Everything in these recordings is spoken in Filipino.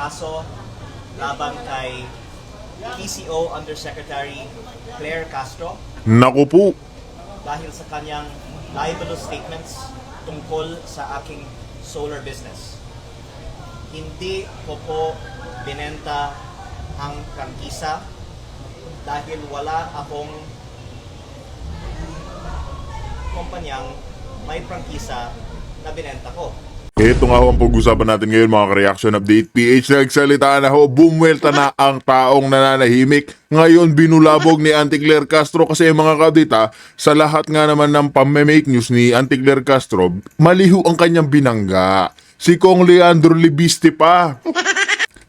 kaso laban kay PCO Undersecretary Claire Castro Naku po. dahil sa kanyang libelous statements tungkol sa aking solar business. Hindi ko po binenta ang prangkisa dahil wala akong kumpanyang may prangkisa na binenta ko. Ito nga ho ang pag-usapan natin ngayon mga ka-reaction update. PH nagsalita na ho, bumwelta na ang taong nananahimik. Ngayon binulabog ni Auntie Claire Castro kasi mga ka-update sa lahat nga naman ng pamemake news ni Auntie Claire Castro, maliho ang kanyang binangga. Si Kong Leandro Libiste pa.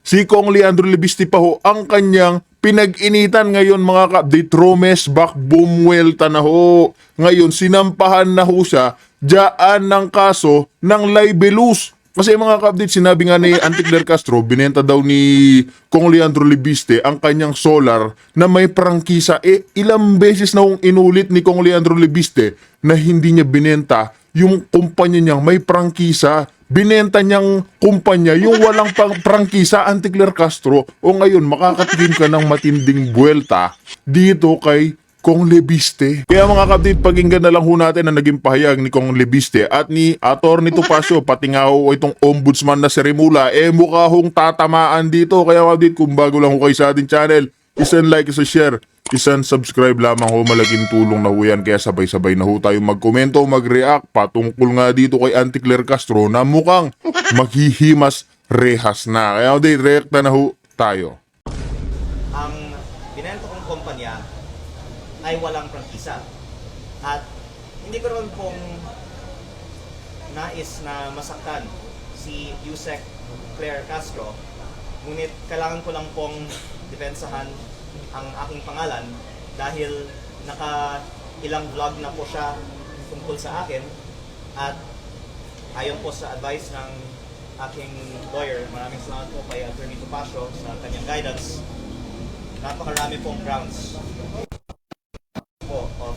Si Kong Leandro Libiste pa ho ang kanyang pinag-initan ngayon mga ka-update. Romes back, bumwelta na ho. Ngayon sinampahan na ho siya diyaan ng kaso ng libelous. Kasi mga ka-update, sinabi nga ni Auntie Claire Castro, binenta daw ni Kong Leandro Libiste ang kanyang solar na may prangkisa. Ilang beses na hong inulit ni Kong Leandro Libiste na hindi niya binenta yung kumpanya niyang may prangkisa. Binenta niyang kumpanya yung walang prangkisa, Auntie Claire Castro. O ngayon, makakatikim ka ng matinding buwelta dito kay Kong Libiste. Kaya mga ka-update, pakinggan na lang ho natin ang naging pahayag ni Kong Libiste at ni Atty. Topacio, pati nga ho itong ombudsman na si Remula, mukha hong tatamaan dito. Kaya ka-update, kung bago lang ho kayo sa ating channel, isang like, isang share, isang subscribe lamang ho, malaking tulong na ho yan. Kaya sabay-sabay na ho tayo magkomento, mag-react patungkol nga dito kay Auntie Claire Castro na mukhang maghihimas rehas na. Kaya ka-update, react na ho tayo. Ang binenta kong kumpanya ay walang prangkisa. At hindi ko rin pong nais na masaktan si Yusek Claire Castro, ngunit kailangan ko lang pong depensahan ang aking pangalan dahil naka ilang vlog na po siya tungkol sa akin at ayon po sa advice ng aking lawyer, maraming salamat po kay Atty. Topacio sa kanyang guidance. Napakarami pong grounds po of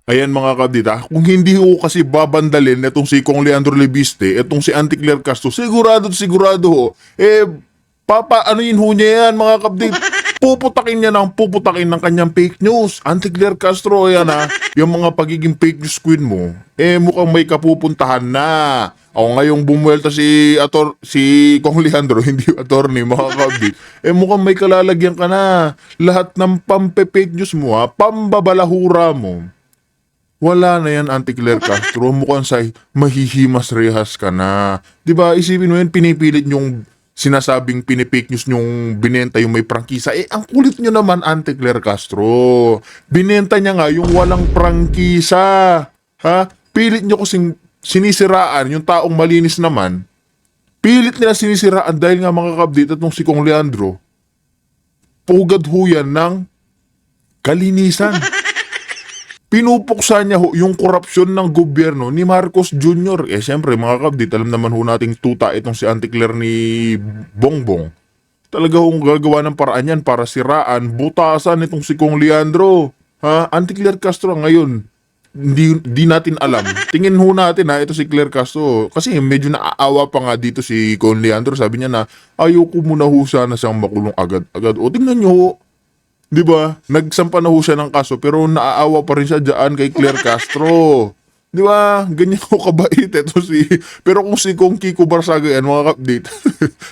Ayan mga kabdita, kung hindi ho kasi babandalin itong si Kong Leandro Libiste, itong si Auntie Claire Castro, sigurado ho, papaanuin ho niya yan mga kabdit. Puputakin ng kanyang fake news. Auntie Claire Castro, ayan yung mga pagiging fake news queen mo, mukhang may kapupuntahan na. O ngayong bumuelta si Kong Leandro, hindi attorney, mga kabdit, mukhang may kalalagyan ka na. Lahat ng pampe-fake news mo, pambabalahura mo, wala na yan, Auntie Claire Castro. Mukhang say, mahihimas rehas ka na. Diba, isipin mo yan, pinipilit yung sinasabing pinipake news yung binenta yung may prangkisa. Ang kulit nyo naman, Auntie Claire Castro. Binenta niya nga yung walang prangkisa. Ha? Pilit nyo kasing sinisiraan yung taong malinis naman. Pilit nila sinisiraan dahil nga mga kabdit at nung si Kong Leandro, pugad ho yan ng kalinisan. Pinupuksa niya ho yung korupsyon ng gobyerno ni Marcos Jr. Siyempre mga kabdit, alam naman ho nating tuta itong si Auntie Claire ni Bongbong. Talaga hong gagawa ng paraan yan para siraan, butasan itong si Kong Leandro. Ha? Auntie Claire Castro ngayon, di natin alam. Tingin ho natin ito si Claire Castro. Kasi medyo naaawa pa nga dito si Kong Leandro. Sabi niya na, ayoko muna ho sana siyang makulong agad-agad. O tingnan nyo ho. Diba? Nagsampa na ho siya ng kaso pero naaawa pa rin siya dyan kay Claire Castro. Diba? Ganyan ko kabait ito si... Pero kung si Kong Kiko Barsaga yan, mga update,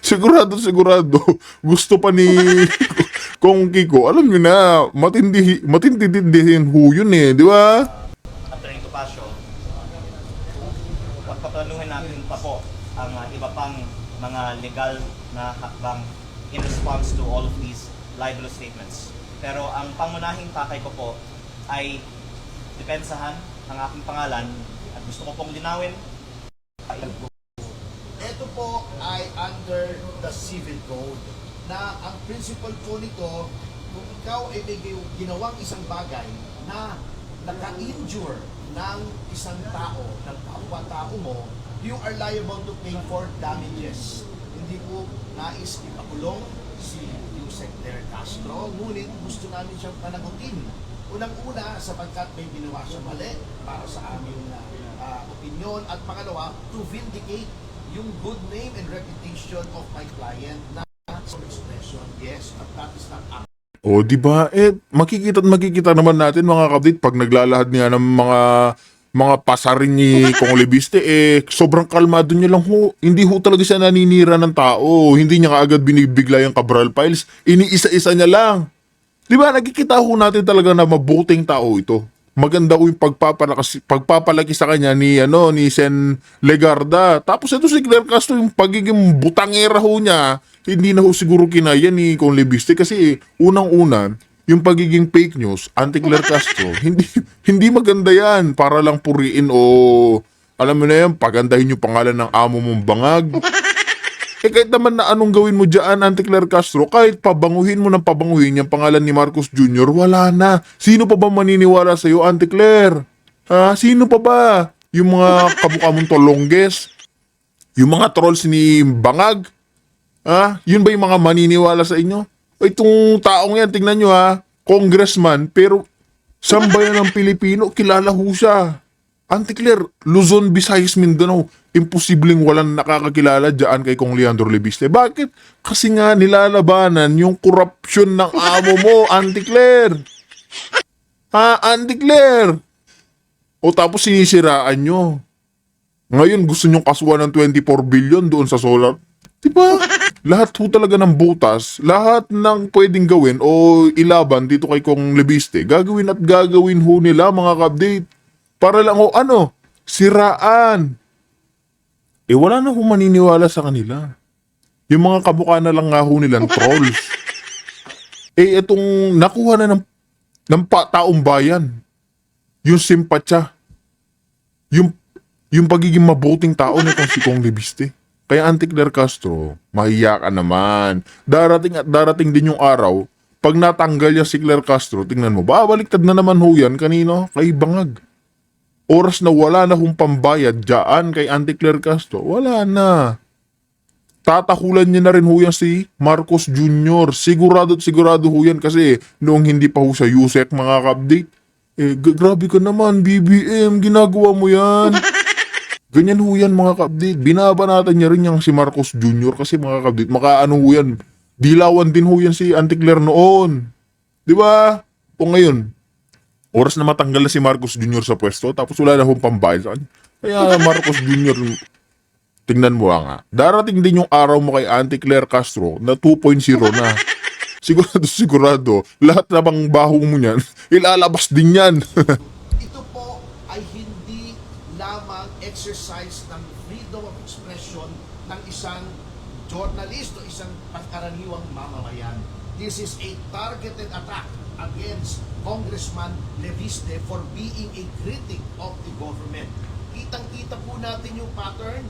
sigurado, gusto pa ni Kong Kiko. Alam nyo na, matindi-tindihin ho yun diba? Atty. Topacio, pagpaplanuhin natin pa po ang iba pang mga legal na hakbang in response to all of these libelous statements. Pero ang pangunahing pakay ko po ay depensahan ang aking pangalan at gusto ko pong linawin. Ito po ay under the civil code na ang principle po nito, kung ikaw ay may ginawang isang bagay na naka-injure ng isang tao, ng kapwa-tao mo, you are liable to pay for damages. Hindi po nais ipakulong si Yusek Claire Castro, ngunit gusto namin siyang panagutin. Unang-una, sapagkat may ginawa siyang mali para sa aming opinion, at pangalawa, to vindicate yung good name and reputation of my client na some expression. Yes, but that is not act. O, di ba? Makikita naman natin mga kabdit pag naglalahad niya ng mga pasarin ni Kong Lebiste, sobrang kalmado niya lang ho. Hindi ho talaga siya naninira ng tao. Hindi niya kaagad binibigla yung Cabral Files. Iniisa-isa niya lang. Di ba? Nakikita ho natin talaga na mabuting tao ito. Maganda ho yung pagpapalaki sa kanya ni Sen Legarda. Tapos ito si Claire Castro, yung pagiging butangera ho niya, hindi na ho siguro kinaya ni Kong Lebiste kasi unang-una, yung pagiging fake news, anti-Claire Castro, hindi maganda yan para lang puriin o alam mo na yan, pagandahin yung pangalan ng amo mong bangag. Kahit naman na anong gawin mo dyan, anti-Claire Castro, kahit pabanguhin mo ng pabanguhin yung pangalan ni Marcos Jr., wala na. Sino pa ba maniniwala sa'yo, anti-Claire? Ha? Sino pa ba? Yung mga kamukha mong tolongges? Yung mga trolls ni Bangag? Ha? Yun ba yung mga maniniwala sa inyo? O itong taong yan, tingnan nyo ha, congressman, pero sambayan ng Pilipino, kilala ho siya. Anti-Claire, Luzon, Visayas, Mindanao, imposibleng walang nakakakilala dyan kay Kong Leandro Lebiste. Bakit? Kasi nga nilalabanan yung korupsyon ng amo mo, Anti-Claire. Ha, Anti-Claire? O tapos sinisiraan nyo. Ngayon gusto nyong kasuhan ng 24 billion doon sa solar. Diba? Lahat ho talaga ng butas, lahat ng pwedeng gawin o ilaban dito kay Kong Lebiste, gagawin at gagawin ho nila mga ka-update. Para lang ho, siraan. Wala na ho maniniwala sa kanila. Yung mga kamukha na lang nga ho nilang trolls. Itong nakuha na ng taong bayan. Yung simpatya. Yung pagiging mabuting tao nitong si Kong Lebiste. Kaya Anti-Claire Castro, mahiya ka naman. Darating at darating din yung araw, pag natanggal niya si Claire Castro, tingnan mo, babaliktad na naman ho yan kanino? Kay Bangag. Oras na wala na hong pambayad dyan kay Anti-Claire Castro, wala na. Tatakulan niya na rin ho yan si Marcos Jr. Sigurado ho yan kasi noong hindi pa ho sa USEC mga ka-update. Grabe ka naman, BBM, ginagawa mo yan. Ganyan ho yan mga ka-update. Binabanatan niya rin yung si Marcos Jr. kasi mga ka-update, makaano ho yan. Dilawan din ho yan si Anti-Claire noon. Di ba? O ngayon, oras na matanggal na si Marcos Jr. sa pwesto, tapos wala na hong pambayad sa kanya. Kaya Marcos Jr., tingnan mo nga. Darating din yung araw mo kay Anti-Claire Castro na 2.0 na. Sigurado, lahat na bang baho mo niyan, ilalabas din yan. Ito po ay hindi lamang exercise ng freedom of expression ng isang journalist o isang pangkaraniwang mamamayan. This is a targeted attack against Congressman Lebiste for being a critic of the government. Kitang-kita po natin yung pattern.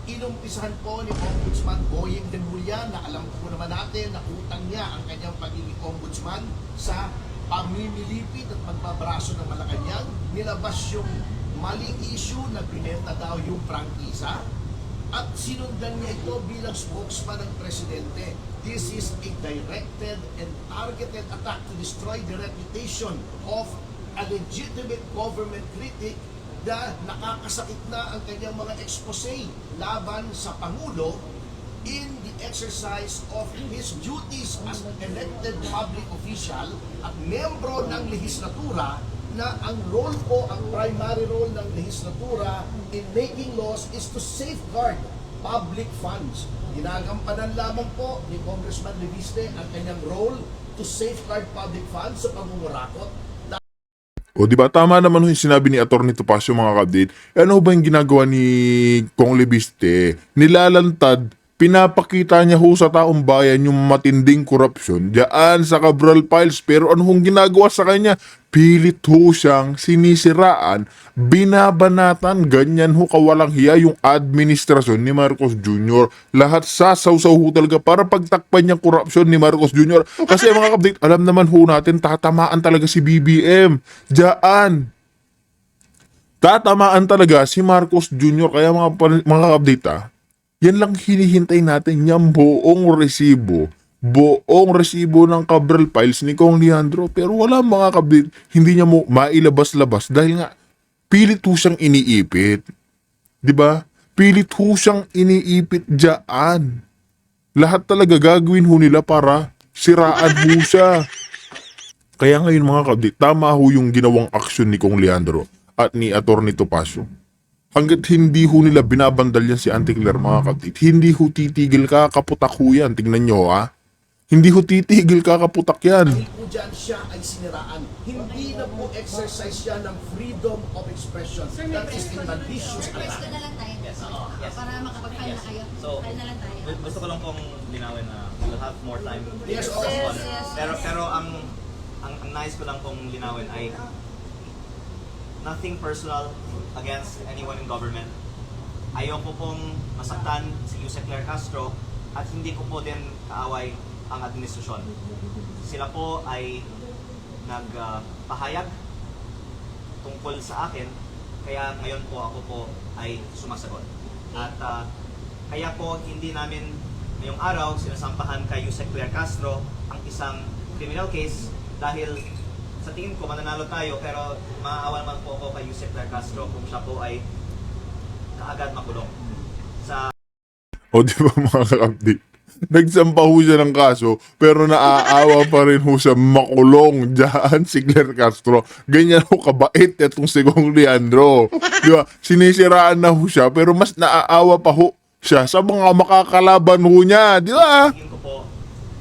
Inumpisahan po ni Ombudsman Boyeng Remulla na alam po naman natin na utang niya ang kanyang pagiging ombudsman sa pamimilipit at pagbabraso ng Malacanang. Nilabas yung maling issue na binenta daw yung prangkisa at sinundan niya ito bilang spokesman ng presidente. This is a directed and targeted attack to destroy the reputation of a legitimate government critic na nakakasakit na ang kanyang mga expose laban sa Pangulo in the exercise of his duties as elected public official at membro ng lehislatura na ang role po, ang primary role ng lehislatura in making laws is to safeguard public funds. Ginagampanan lamang po ni Congressman Lebiste ang kanyang role to safeguard public funds sa pamumurakot. O di ba tama naman yung sinabi ni Atty. Topacio mga ka-update. Ano ba yung ginagawa ni Kong Lebiste? Nilalantad, pinapakita niya ho sa taong bayan yung matinding korupsyon diyan sa Cabral Files. Pero ano hong ginagawa sa kanya? Pilit ho siyang sinisiraan, binabanatan, ganyan ho kawalang hiya yung administrasyon ni Marcos Jr. Lahat sasawsaw ho talaga para pagtakpan yung korupsyon ni Marcos Jr. Kasi mga ka-update, alam naman ho natin, tatamaan talaga si BBM. Diyan. Tatamaan talaga si Marcos Jr. Kaya mga ka-update yan lang hinihintay natin, yung buong resibo ng Cabral Files ni Kong Leandro. Pero wala mga kabit, hindi niya mo mailabas-labas dahil nga pilit ho siyang iniipit. 'Di ba? Pilit ho siyang iniipit dyan. Lahat talaga gagawin ho nila para siraan ho siya. Kaya ngayon mga kabdi, tama ho yung ginawang aksyon ni Kong Leandro at ni Atty. Topacio. Hanggat hindi ho nila binabandal yan si Auntie Claire mga kabdi, hindi ho titigil kakaputak ho yan. Tingnan nyo ha. Hindi ho titigil kakaputak yan. Dahil po dyan siya ay siniraan. Hindi na po exercise siya ng freedom of expression. That is in malicious First attack. ko na lang tayo. Yes. Para makapag-file na kayo. So, File na lang tayo. gusto ko lang pong linawin na we'll have more time Yes, for this one. yes. Pero ang nais ko lang pong linawin ay nothing personal against anyone in government. Ayoko pong masaktan si Yusek Claire Castro at hindi ko po din kaaway ang administrasyon. Sila po ay nagpahayag tungkol sa akin, kaya ngayon po ako po ay sumasagot. At kaya po hindi namin ngayong araw sinasampahan kay Yusek Claire Castro ang isang criminal case dahil sa tingin ko mananalo tayo, pero maaawa naman po ako kay Yusek Claire Castro kung siya po ay kaagad makulong. Sa O di ba mga kabdi? Nagsampa ho siya ng kaso pero naaawa pa rin ho siya makulong dyan si Claire Castro. Ganyan ho kabait itong si Kong Leandro. Di ba? Sinisiraan na ho siya pero mas naaawa pa ho siya sa mga makakalaban ho niya. Di ba? tingin ko po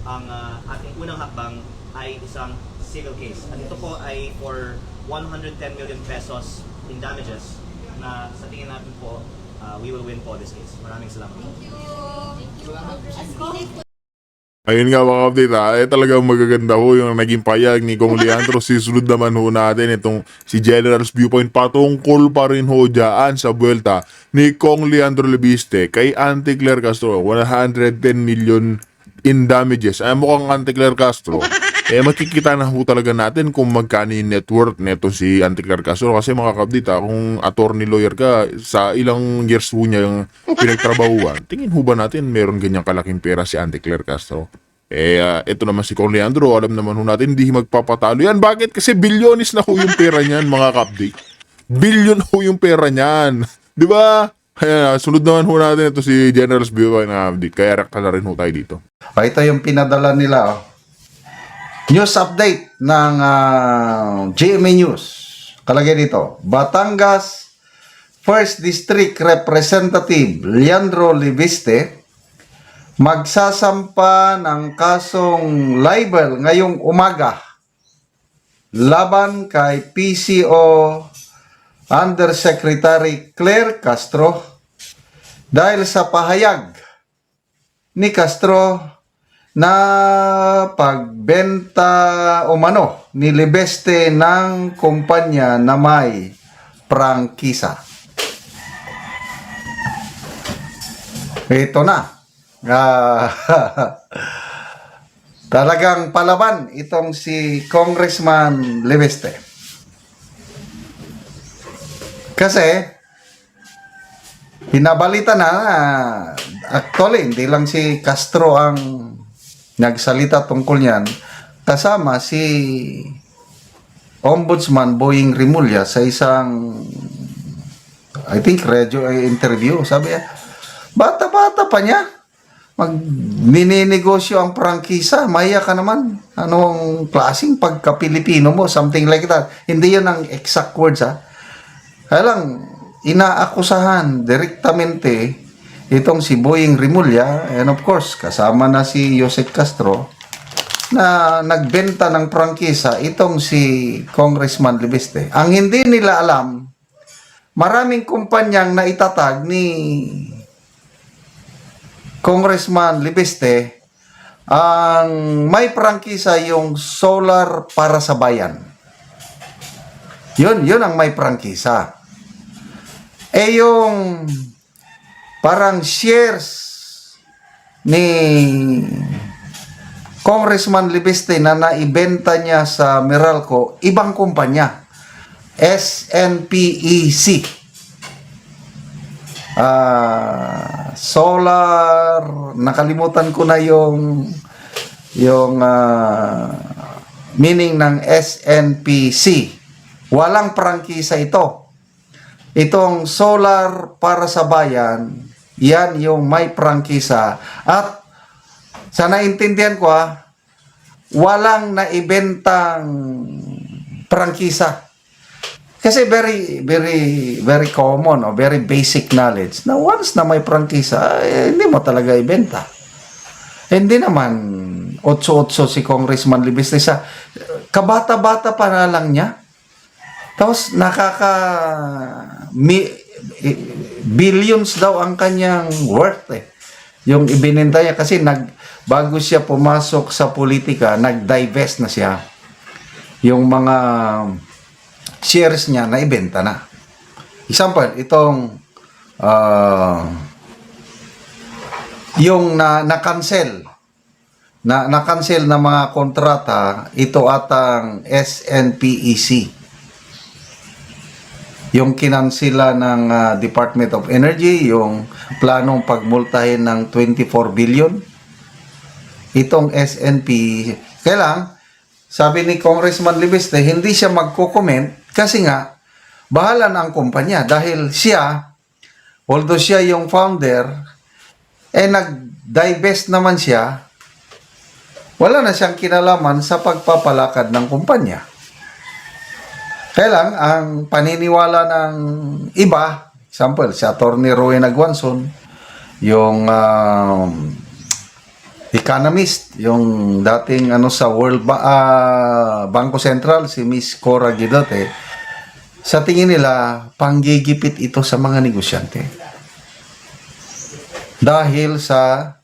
ang ating unang hakbang ay isang civil case. At ito po ay for 110 million pesos in damages na sa tingin natin po we will win po this case. Maraming salamat. Ayun nga mga update talagang magaganda ho yung naging payag ni Kong Leandro. Sisunod naman ho natin itong si General's Viewpoint patungkol pa rin ho dyan sa buwelta ni Kong Leandro Lebiste kay Auntie Claire Castro. 110 million in damages. Ay mukhang Auntie Claire Castro. Makikita na ho talaga natin kung magkano yung net worth neto si Auntie Claire Castro. Kasi mga kabdita, kung attorney lawyer ka, sa ilang years ho niya yung pinagtrabahuan, tingin ho ba natin meron ganyang kalaking pera si Auntie Claire Castro? Ito naman si Kong Leandro, alam naman ho natin, hindi magpapatalo yan. Bakit? Kasi bilyonis na ho yung pera niyan, mga kabdi. Billion ho yung pera niyan. Di ba? Kaya sunod naman ho natin ito si General's Bureau ng Kabdi. Kaya rekta na rin ho tayo dito. Ito yung pinadala nila. News update ng GMA News. Kalagay dito, Batangas 1st District Representative Leandro Lebiste magsasampa ng kasong libel ngayong umaga laban kay PCO Undersecretary Claire Castro dahil sa pahayag ni Castro na pagbenta umano ni Lebeste ng kumpanya na may prangkisa. Ito na. Talagang palaban itong si Congressman Lebeste. Kasi pinabalita na actually hindi lang si Castro ang nagsalita tungkol niyan, kasama si Ombudsman Boying Rimulya sa isang I think radio interview. Sabi niya, bata-bata pa niya magninegosyo ang prangkisa, maya ka naman, anong klaseng pagka-Pilipino mo, something like that. Hindi yun ang exact words kaya lang inaakusahan direktamente itong si Boying Rimulya, and of course, kasama na si Yusek Castro, na nagbenta ng prangkisa itong si Congressman Lebiste. Ang hindi nila alam, maraming kumpanyang naitatag ni Congressman Lebiste ang may prangkisa yung solar para sa bayan. Yun ang may prangkisa. Yung parang shares ni Congressman Lebiste na naibenta niya sa Meralco, ibang kumpanya, SNPEC. Solar, nakalimutan ko na yung meaning ng SNPC. Walang prangkisa ito. itong solar para sa bayan, yan yung may prangkisa. At sa naintindihan ko walang naibentang prangkisa. Kasi very common o very basic knowledge na once na may prangkisa, hindi mo talaga ibenta. Hindi naman 8-8 si Congressman Libiste sa kabata-bata pa na lang niya. Tapos billions daw ang kanyang worth yung ibininta niya kasi bago siya pumasok sa politika, nag-divest na siya. Yung mga shares niya na ibenta na. Example, itong yung na-cancel na mga kontrata, ito atang SNPEC. Yung kinansila ng Department of Energy, yung planong pagmultahin ng 24 billion. Itong SNP, kailang, sabi ni Congressman Libiste, hindi siya magko-comment kasi nga, bahala na ang kumpanya dahil siya, although siya yung founder, nag-divest naman siya, wala na siyang kinalaman sa pagpapalakad ng kumpanya. Kaya lang, ang paniniwala ng iba, example, si Atty. Roy Nagwanson, yung economist, yung dating sa Bangko Sentral, si Miss Cora Guidote, sa tingin nila, panggigipit ito sa mga negosyante. Dahil sa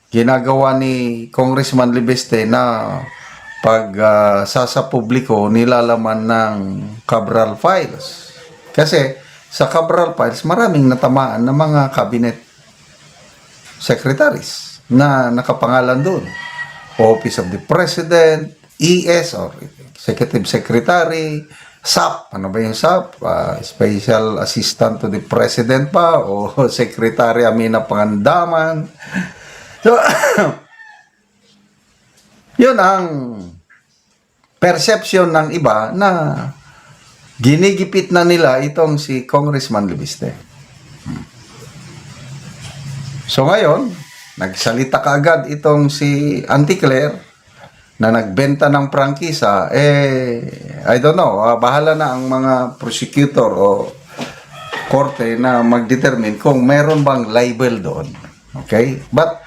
ginagawa ni Congressman Libiste na sa publiko nilalaman ng Cabral Files. Kasi sa Cabral Files, maraming natamaan ng mga cabinet secretaries na nakapangalan doon. Office of the President, ES or Executive Secretary, SAP, ano ba yung SAP? Special Assistant to the President pa o Secretary Amina Pangandaman. So, yun ang perception ng iba na ginigipit na nila itong si Congressman Libiste. So ngayon, nagsalita kaagad itong si Auntie Claire na nagbenta ng prangkisa, I don't know, bahala na ang mga prosecutor o korte na mag-determine kung meron bang libel doon. Okay? But,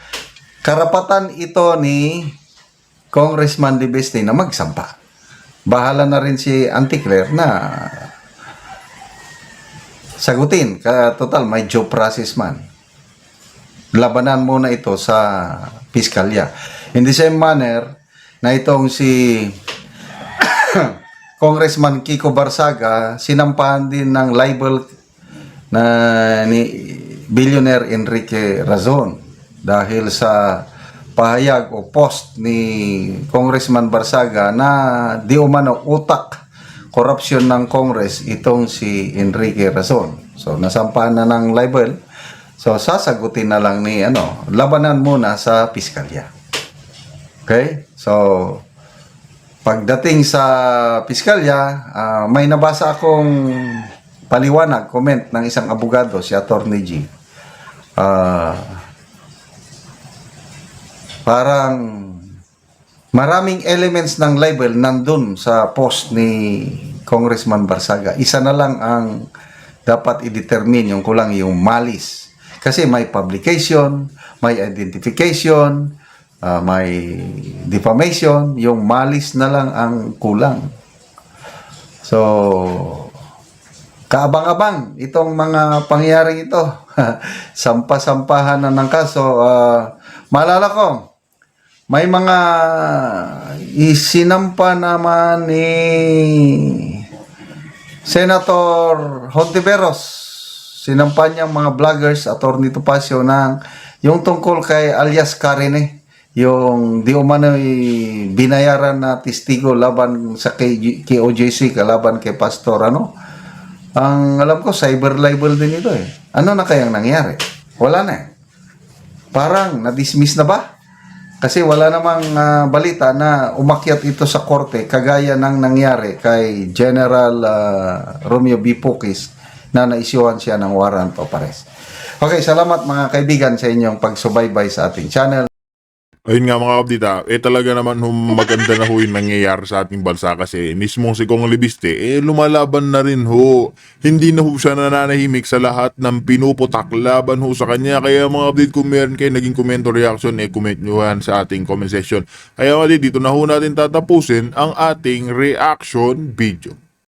karapatan ito ni Congressman Libiste na magsampa. Bahala na rin si Auntie Claire na sagutin. Total, may due process man. Labanan muna ito sa piskalya. In the same manner, na itong si Congressman Kiko Barsaga, sinampahan din ng libel na ni billionaire Enrique Razon dahil sa pahayag o post ni Congressman Barsaga na di umano utak korupsyon ng Congress itong si Enrique Razon. So nasampahan na ng libel. So sasagutin na lang ni labanan muna sa piskalya. Okay? So pagdating sa piskalya, may nabasa akong paliwanag, comment ng isang abogado, si Atty. G. Parang maraming elements ng libel nandun sa post ni Congressman Barsaga. Isa na lang ang dapat i-determine, yung kulang yung malice. Kasi may publication, may identification, may defamation, yung malice na lang ang kulang. So, kaabang-abang itong mga pangyayaring ito. Sampa-sampahan na ng kaso. Maalala ko, may mga isinampa naman ni Senator Hontiveros. Sinampa niyang mga vloggers, Atty. Topacio, ng yung tungkol kay alias Karine, yung di umano binayaran na testigo laban sa KOJC, kalaban kay Pastor, ang alam ko, cyber libel din ito Ano na kayang nangyari? Wala na Parang na-dismiss na ba? Kasi wala namang balita na umakyat ito sa korte kagaya ng nangyari kay General Romeo B. Pukis na naisyuhan siya ng warrant of arrest. Okay, salamat mga kaibigan sa inyong pagsubaybay sa ating channel. Ayun nga mga kabdita, talaga naman maganda na ho yung nangyayari sa ating bansa kasi mismong si Kong Libiste, lumalaban na rin ho. Hindi na ho siya nananahimik sa lahat ng pinuputak laban ho sa kanya. Kaya mga kabdit, kung meron kayo naging komento reaction, comment nyo yan sa ating comment section. Kaya mga kabdit, dito na ho natin tatapusin ang ating reaction video.